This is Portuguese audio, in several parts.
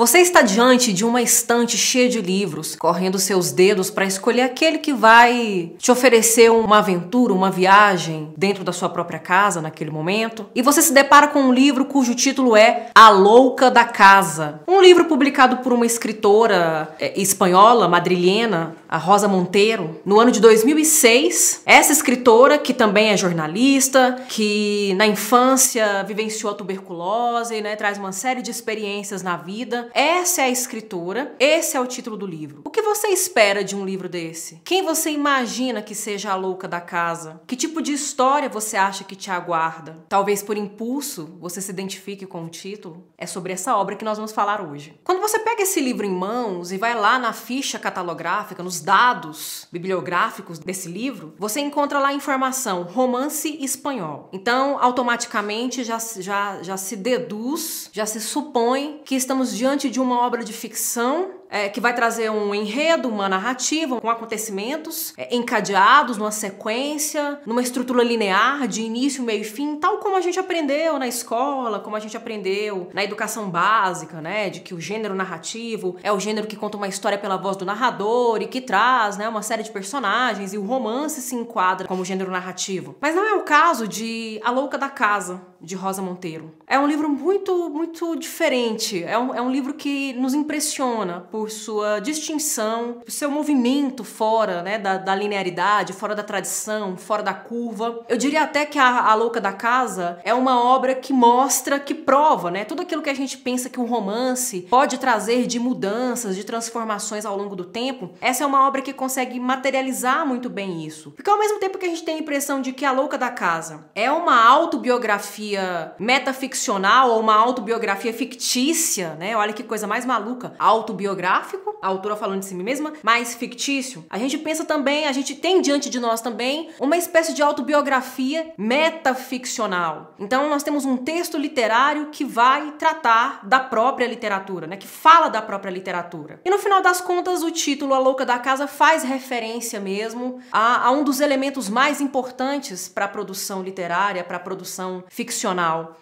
Você está diante de uma estante cheia de livros, correndo seus dedos para escolher aquele que vai te oferecer uma aventura, uma viagem dentro da sua própria casa naquele momento. E você se depara com um livro cujo título é A Louca da Casa. Um livro publicado por uma escritora espanhola, madrilhena, a Rosa Montero, no ano de 2006. Essa escritora, que também é jornalista, que na infância vivenciou a tuberculose, né, traz uma série de experiências na vida. Essa é a escritora, esse é o título do livro. O que você espera de um livro desse? Quem você imagina que seja a louca da casa? Que tipo de história você acha que te aguarda? Talvez por impulso você se identifique com o título. É sobre essa obra que nós vamos falar hoje. Quando você pega esse livro em mãos e vai lá na ficha catalográfica, nos dados bibliográficos desse livro, você encontra lá a informação romance espanhol. Então, automaticamente já se deduz, já se supõe que estamos diante de uma obra de ficção que vai trazer um enredo, uma narrativa, com acontecimentos encadeados numa sequência, numa estrutura linear de início, meio e fim, tal como a gente aprendeu na escola, como a gente aprendeu na educação básica, né? De que o gênero narrativo é o gênero que conta uma história pela voz do narrador e que traz, né, uma série de personagens, e o romance se enquadra como gênero narrativo. Mas não é o caso de A Louca da Casa, de Rosa Montero. É um livro muito diferente. É um livro que nos impressiona por sua distinção, por seu movimento fora, né, da linearidade, fora da tradição, fora da curva. Eu diria até que a Louca da Casa é uma obra que mostra, que prova, né, tudo aquilo que a gente pensa que o romance pode trazer de mudanças, de transformações ao longo do tempo. Essa é uma obra que consegue materializar muito bem isso. Porque ao mesmo tempo que a gente tem a impressão de que A Louca da Casa é uma autobiografia metaficcional ou uma autobiografia fictícia, né? Olha que coisa mais maluca. Autobiográfico, a autora falando de si mesma, mas fictício. A gente pensa também, a gente tem diante de nós também uma espécie de autobiografia metaficcional. Então nós temos um texto literário que vai tratar da própria literatura, né? Que fala da própria literatura. E no final das contas, o título A Louca da Casa faz referência mesmo a um dos elementos mais importantes para a produção literária, para a produção ficcional,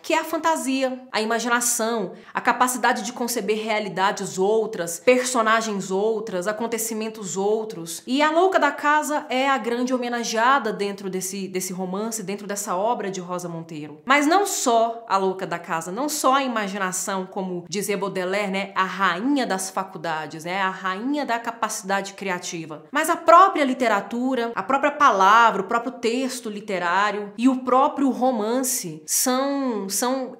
que é a fantasia, a imaginação, a capacidade de conceber realidades outras, personagens outras, acontecimentos outros. E A Louca da Casa é a grande homenageada dentro desse romance, dentro dessa obra de Rosa Montero. Mas não só A Louca da Casa, não só a imaginação, como dizia Baudelaire, né, a rainha das faculdades, né, a rainha da capacidade criativa, mas a própria literatura, a própria palavra, o próprio texto literário e o próprio romance são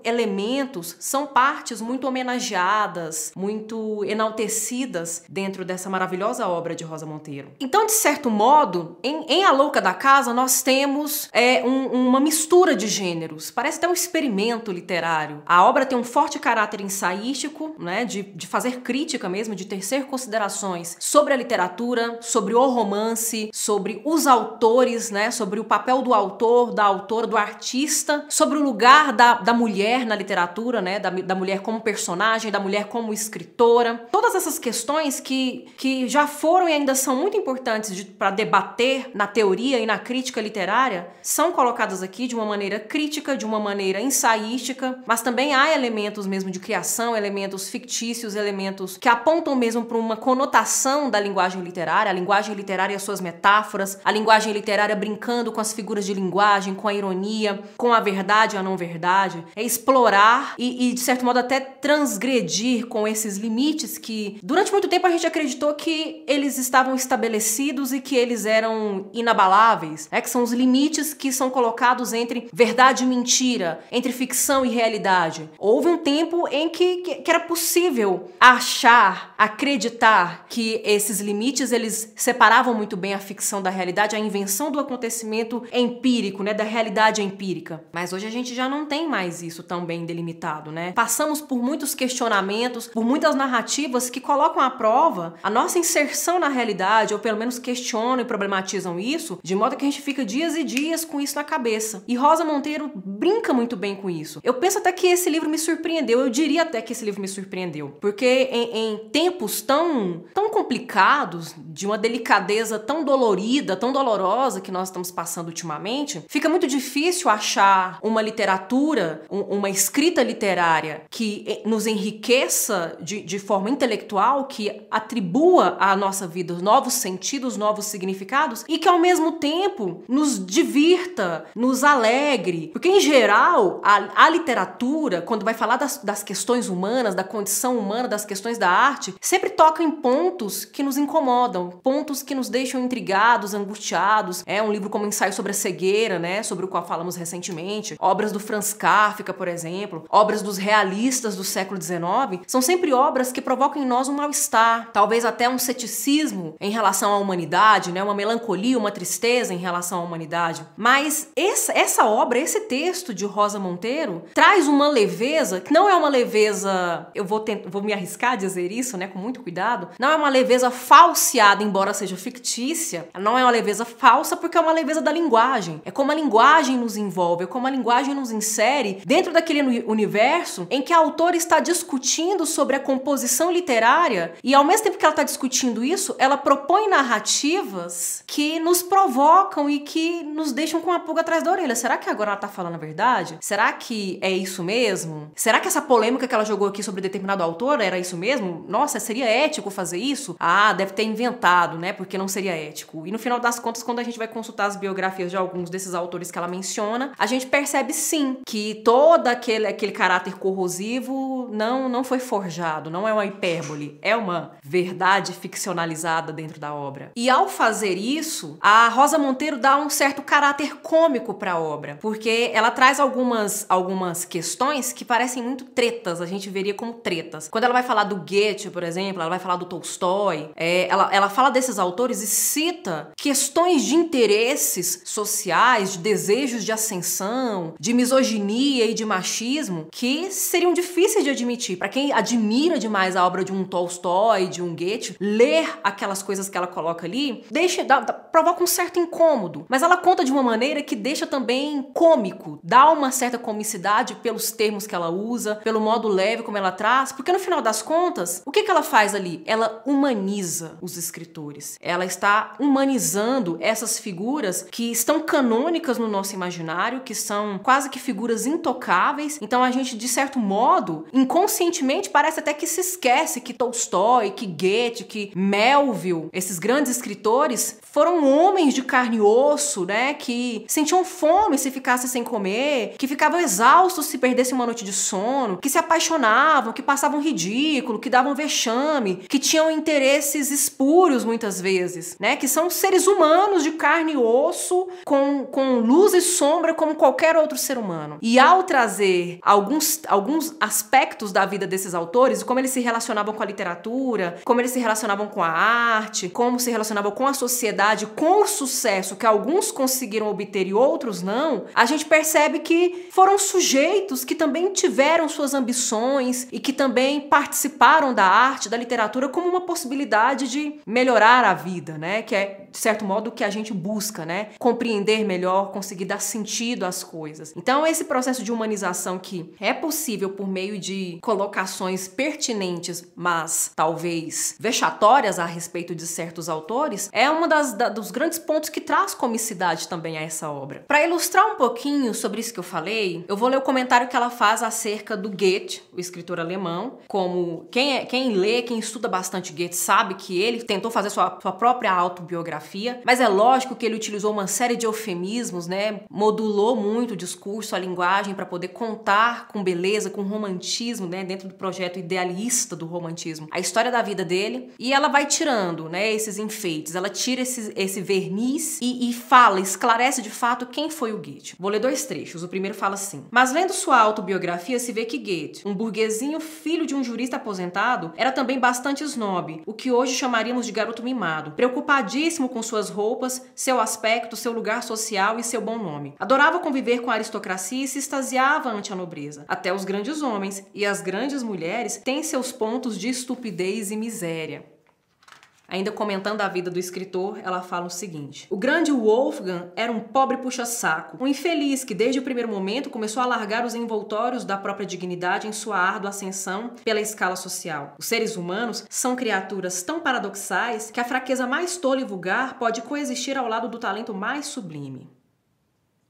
elementos, são partes muito homenageadas, muito enaltecidas dentro dessa maravilhosa obra de Rosa Montero. Então, de certo modo, em A Louca da Casa, nós temos uma mistura de gêneros. Parece até um experimento literário. A obra tem um forte caráter ensaístico, né, de fazer crítica mesmo, de tecer considerações sobre a literatura, sobre o romance, sobre os autores, né, sobre o papel do autor, da autora, do artista, sobre o lugar da mulher na literatura, né, da mulher como personagem, da mulher como escritora. Todas essas questões que já foram e ainda são muito importantes para debater na teoria e na crítica literária, são colocadas aqui de uma maneira crítica, de uma maneira ensaística, mas também há elementos mesmo de criação, elementos fictícios, elementos que apontam mesmo para uma conotação da linguagem literária, a linguagem literária e as suas metáforas, a linguagem literária brincando com as figuras de linguagem, com a ironia, com a verdade e a não verdade, é explorar e de certo modo até transgredir com esses limites que durante muito tempo a gente acreditou que eles estavam estabelecidos e que eles eram inabaláveis, né? Que são os limites que são colocados entre verdade e mentira, entre ficção e realidade. Houve um tempo em que era possível achar, acreditar que esses limites eles separavam muito bem a ficção da realidade, a invenção do acontecimento empírico, né, da realidade empírica. Mas hoje a gente já não tem mais isso tão bem delimitado, né? Passamos por muitos questionamentos, por muitas narrativas que colocam à prova a nossa inserção na realidade, ou pelo menos questionam e problematizam isso, de modo que a gente fica dias e dias com isso na cabeça. E Rosa Montero brinca muito bem com isso. Eu penso até que esse livro me surpreendeu, eu diria até que esse livro me surpreendeu, porque em tempos tão complicados, de uma delicadeza tão dolorida, tão dolorosa que nós estamos passando ultimamente, fica muito difícil achar uma literatura literatura, uma escrita literária que nos enriqueça de forma intelectual, que atribua à nossa vida novos sentidos, novos significados e que ao mesmo tempo nos divirta, nos alegre. Porque em geral, a literatura, quando vai falar das questões humanas, da condição humana, das questões da arte, sempre toca em pontos que nos incomodam, pontos que nos deixam intrigados, angustiados. É um livro como Ensaio sobre a Cegueira, né, sobre o qual falamos recentemente, obras do Franz Kafka, por exemplo, obras dos realistas do século XIX, são sempre obras que provocam em nós um mal-estar, talvez até um ceticismo em relação à humanidade, né, uma melancolia, uma tristeza em relação à humanidade. Mas essa obra, esse texto de Rosa Monteiro, traz uma leveza, que não é uma leveza, eu vou me arriscar a dizer isso, né, com muito cuidado, não é uma leveza falseada, embora seja fictícia, não é uma leveza falsa porque é uma leveza da linguagem. É como a linguagem nos envolve, é como a linguagem nos insere dentro daquele universo em que a autora está discutindo sobre a composição literária e ao mesmo tempo que ela está discutindo isso, ela propõe narrativas que nos provocam e que nos deixam com a pulga atrás da orelha. Será que agora ela está falando a verdade? Será que é isso mesmo? Será que essa polêmica que ela jogou aqui sobre determinado autor era isso mesmo? Nossa, seria ético fazer isso? Ah, deve ter inventado, né? Porque não seria ético. E no final das contas, quando a gente vai consultar as biografias de alguns desses autores que ela menciona, a gente percebe sim que todo aquele caráter corrosivo não foi forjado, não é uma hipérbole, é uma verdade ficcionalizada dentro da obra. E ao fazer isso, a Rosa Monteiro dá um certo caráter cômico para a obra, porque ela traz algumas questões que parecem muito tretas, a gente veria como tretas. Quando ela vai falar do Goethe, por exemplo, ela vai falar do Tolstói, ela fala desses autores e cita questões de interesses sociais, de desejos de ascensão, de misoginia e de machismo que seriam difíceis de admitir. Para quem admira demais a obra de um Tolstói, de um Goethe, ler aquelas coisas que ela coloca ali provoca um certo incômodo, mas ela conta de uma maneira que deixa também cômico, dá uma certa comicidade pelos termos que ela usa, pelo modo leve como ela traz, porque no final das contas, o que ela faz ali? Ela humaniza os escritores. Ela está humanizando essas figuras que estão canônicas no nosso imaginário, que são quase que figuras intocáveis. Então a gente, de certo modo, inconscientemente parece até que se esquece que Tolstói, que Goethe, que Melville, esses grandes escritores, foram homens de carne e osso, né? Que sentiam fome se ficassem sem comer, que ficavam exaustos se perdessem uma noite de sono, que se apaixonavam, que passavam ridículo, que davam vexame, que tinham interesses espúrios muitas vezes, né? Que são seres humanos de carne e osso, com luz e sombra como qualquer outro ser humano. E ao trazer alguns aspectos da vida desses autores, como eles se relacionavam com a literatura, como eles se relacionavam com a arte, como se relacionavam com a sociedade, com o sucesso que alguns conseguiram obter e outros não, a gente percebe que foram sujeitos que também tiveram suas ambições e que também participaram da arte, da literatura como uma possibilidade de melhorar a vida, né? Que é, de certo modo, o que a gente busca, né? Compreender melhor, conseguir dar sentido às coisas. Então, esse processo de humanização que é possível por meio de colocações pertinentes, mas talvez vexatórias a respeito de certos autores, é uma dos grandes pontos que traz comicidade também a essa obra. Para ilustrar um pouquinho sobre isso que eu falei, eu vou ler o comentário que ela faz acerca do Goethe, o escritor alemão. Como quem lê, quem estuda bastante Goethe sabe que ele tentou fazer sua própria autobiografia, mas é lógico que ele utilizou uma série de eufemismos, né? Modulou muito o discurso, a linguagem para poder contar com beleza, com romantismo, né? Dentro do projeto idealista do romantismo, a história da vida dele, e ela vai tirando, né? Esses enfeites, ela tira esse verniz e fala, esclarece de fato quem foi o Goethe. Vou ler 2 trechos. O primeiro fala assim: mas lendo sua autobiografia se vê que Goethe, um burguesinho filho de um jurista aposentado, era também bastante snob, o que hoje chamaríamos de garoto mimado, preocupadíssimo com suas roupas, seu aspecto, seu lugar social e seu bom nome. Adorava conviver com a aristocracia e se extasiava ante a nobreza. Até os grandes homens e as grandes mulheres têm seus pontos de estupidez e miséria. Ainda comentando a vida do escritor, ela fala o seguinte: o grande Wolfgang era um pobre puxa-saco, um infeliz que desde o primeiro momento começou a largar os envoltórios da própria dignidade em sua árdua ascensão pela escala social. Os seres humanos são criaturas tão paradoxais que a fraqueza mais tola e vulgar pode coexistir ao lado do talento mais sublime.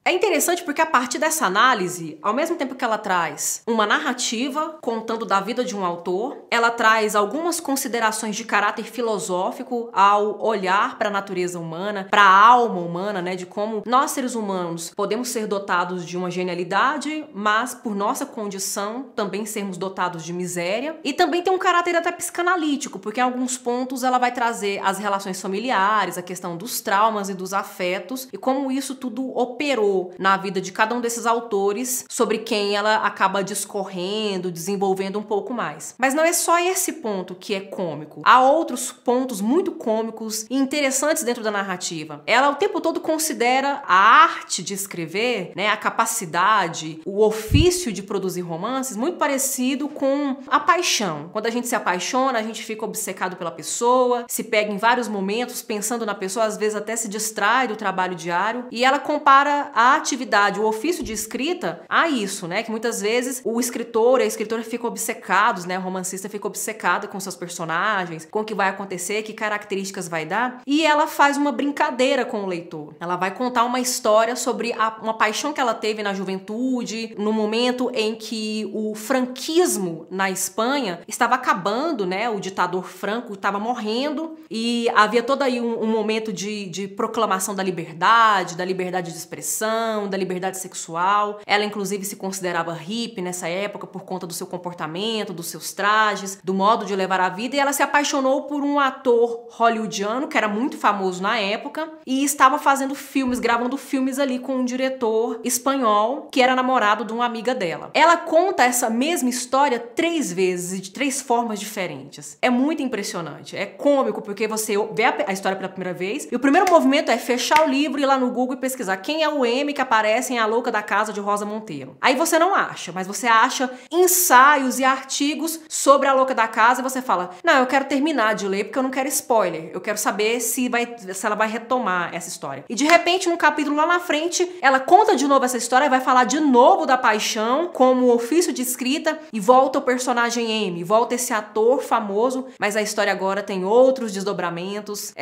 É interessante porque a partir dessa análise, ao mesmo tempo que ela traz uma narrativa contando da vida de um autor, ela traz algumas considerações de caráter filosófico ao olhar para a natureza humana, para a alma humana, né, de como nós seres humanos podemos ser dotados de uma genialidade, mas por nossa condição também sermos dotados de miséria. E também tem um caráter até psicanalítico, porque em alguns pontos ela vai trazer as relações familiares, a questão dos traumas e dos afetos e como isso tudo operou na vida de cada um desses autores, sobre quem ela acaba discorrendo, desenvolvendo um pouco mais. Mas não é só esse ponto que é cômico. Há outros pontos muito cômicos e interessantes dentro da narrativa. Ela o tempo todo considera a arte de escrever, né, a capacidade, o ofício de produzir romances muito parecido com a paixão. Quando a gente se apaixona, a gente fica obcecado pela pessoa, se pega em vários momentos pensando na pessoa, às vezes até se distrai do trabalho diário, e ela compara a atividade, o ofício de escrita a isso, né? Que muitas vezes o escritor e a escritora ficam obcecados, né? O romancista fica obcecado com seus personagens, com o que vai acontecer, que características vai dar. E ela faz uma brincadeira com o leitor. Ela vai contar uma história sobre uma paixão que ela teve na juventude, no momento em que o franquismo na Espanha estava acabando, né? O ditador Franco estava morrendo e havia todo aí um momento de proclamação da liberdade de expressão, da liberdade sexual. Ela, inclusive, se considerava hippie nessa época por conta do seu comportamento, dos seus trajes, do modo de levar a vida, e ela se apaixonou por um ator hollywoodiano, que era muito famoso na época, e estava fazendo filmes, gravando filmes ali com um diretor espanhol, que era namorado de uma amiga dela. Ela conta essa mesma história 3 vezes e de 3 formas diferentes. É muito impressionante. É cômico, porque você vê a história pela primeira vez, e o primeiro movimento é fechar o livro, ir lá no Google e pesquisar quem é o M que aparece em A Louca da Casa de Rosa Monteiro. Aí você não acha, mas você acha ensaios e artigos sobre A Louca da Casa e você fala, não, eu quero terminar de ler porque eu não quero spoiler, eu quero saber se ela vai retomar essa história. E de repente, num capítulo lá na frente, ela conta de novo essa história, vai falar de novo da paixão como ofício de escrita e volta o personagem M, volta esse ator famoso, mas a história agora tem outros desdobramentos,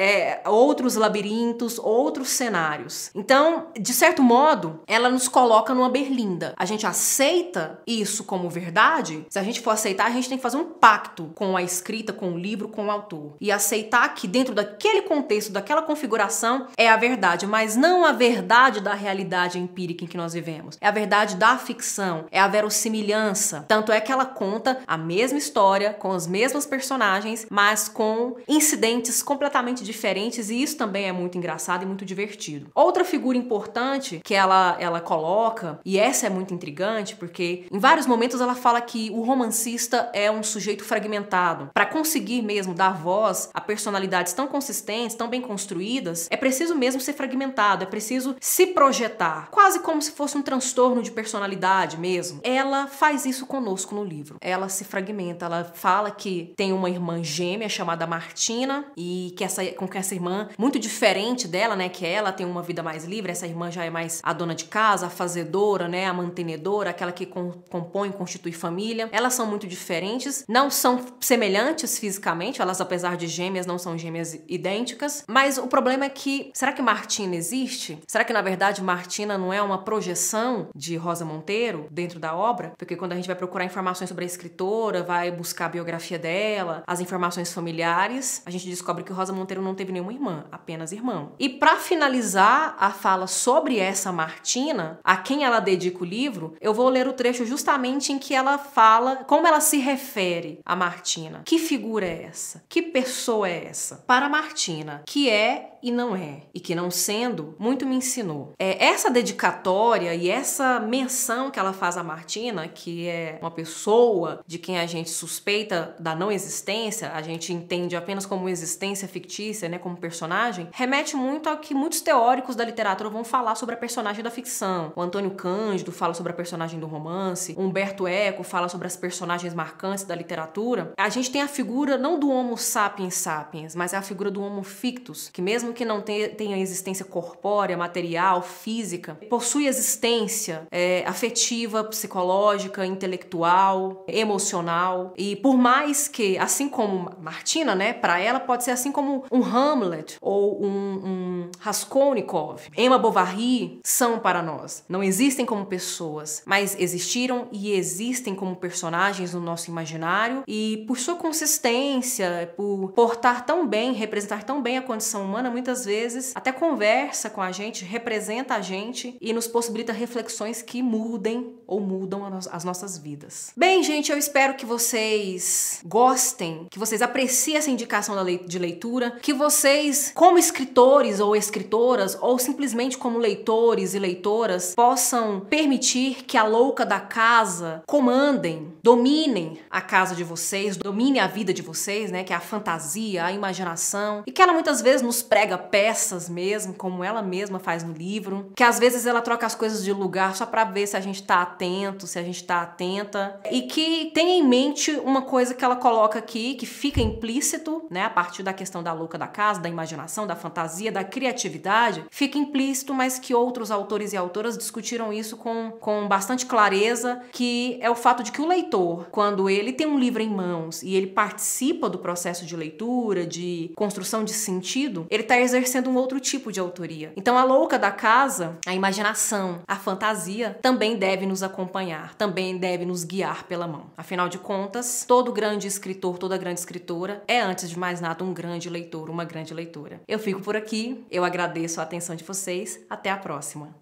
outros labirintos, outros cenários. Então, de certo modo, ela nos coloca numa berlinda. A gente aceita isso como verdade. Se a gente for aceitar, a gente tem que fazer um pacto com a escrita, com o livro, com o autor. E aceitar que dentro daquele contexto, daquela configuração, é a verdade, mas não a verdade da realidade empírica em que nós vivemos. É a verdade da ficção, é a verossimilhança. Tanto é que ela conta a mesma história, com as mesmas personagens, mas com incidentes completamente diferentes, e isso também é muito engraçado e muito divertido. Outra figura importante que ela coloca, e essa é muito intrigante, porque em vários momentos ela fala que o romancista é um sujeito fragmentado. Para conseguir mesmo dar voz a personalidades tão consistentes, tão bem construídas, é preciso mesmo ser fragmentado, é preciso se projetar, quase como se fosse um transtorno de personalidade mesmo. Ela faz isso conosco no livro. Ela se fragmenta, ela fala que tem uma irmã gêmea chamada Martina e que essa irmã, muito diferente dela, né, que ela tem uma vida mais livre, essa irmã já é mais a dona de casa, a fazedora, né, a mantenedora, aquela que compõe, constitui família. Elas são muito diferentes, não são semelhantes fisicamente, elas, apesar de gêmeas, não são gêmeas idênticas, mas o problema é que, será que Martina existe? Será que, na verdade, Martina não é uma projeção de Rosa Monteiro dentro da obra? Porque quando a gente vai procurar informações sobre a escritora, vai buscar a biografia dela, as informações familiares, a gente descobre que Rosa Monteiro não teve nenhuma irmã, apenas irmão. E para finalizar a fala sobre essa Martina, a quem ela dedica o livro, eu vou ler o trecho justamente em que ela fala como ela se refere a Martina. Que figura é essa? Que pessoa é essa? Para Martina, que é e não é, e que não sendo, muito me ensinou. Essa dedicatória e essa menção que ela faz a Martina, que é uma pessoa de quem a gente suspeita da não existência, a gente entende apenas como existência fictícia, né, como personagem, remete muito ao que muitos teóricos da literatura vão falar sobre a personagem da ficção. O Antônio Cândido fala sobre a personagem do romance, o Humberto Eco fala sobre as personagens marcantes da literatura. A gente tem a figura não do Homo sapiens sapiens, mas é a figura do Homo fictus, que mesmo que não tenha existência corpórea, material, física, possui existência afetiva, psicológica, intelectual, emocional. E por mais que, assim como Martina, né, para ela pode ser assim como um Hamlet ou um Raskolnikov. Emma Bovary aqui são para nós. Não existem como pessoas, mas existiram e existem como personagens no nosso imaginário, e por sua consistência, por portar tão bem, representar tão bem a condição humana, muitas vezes até conversa com a gente, representa a gente e nos possibilita reflexões que mudem ou mudam as nossas vidas. Bem, gente, eu espero que vocês gostem, que vocês apreciem essa indicação de leitura, que vocês, como escritores ou escritoras, ou simplesmente como leitores e leitoras, possam permitir que a louca da casa comandem, dominem a casa de vocês, domine a vida de vocês, né? Que é a fantasia, a imaginação, e que ela muitas vezes nos prega peças mesmo, como ela mesma faz no livro, que às vezes ela troca as coisas de lugar só pra ver se a gente tá atento, se a gente tá atenta, e que tenha em mente uma coisa que ela coloca aqui, que fica implícito, né? A partir da questão da louca da casa, da imaginação, da fantasia, da criatividade, fica implícito, mas que outros autores e autoras discutiram isso com bastante clareza, que é o fato de que o leitor, quando ele tem um livro em mãos e ele participa do processo de leitura, de construção de sentido, ele está exercendo um outro tipo de autoria. Então a louca da casa, a imaginação, a fantasia, também deve nos acompanhar, também deve nos guiar pela mão. Afinal de contas, todo grande escritor, toda grande escritora é, antes de mais nada, um grande leitor, uma grande leitora. Eu fico por aqui, eu agradeço a atenção de vocês, até a próxima.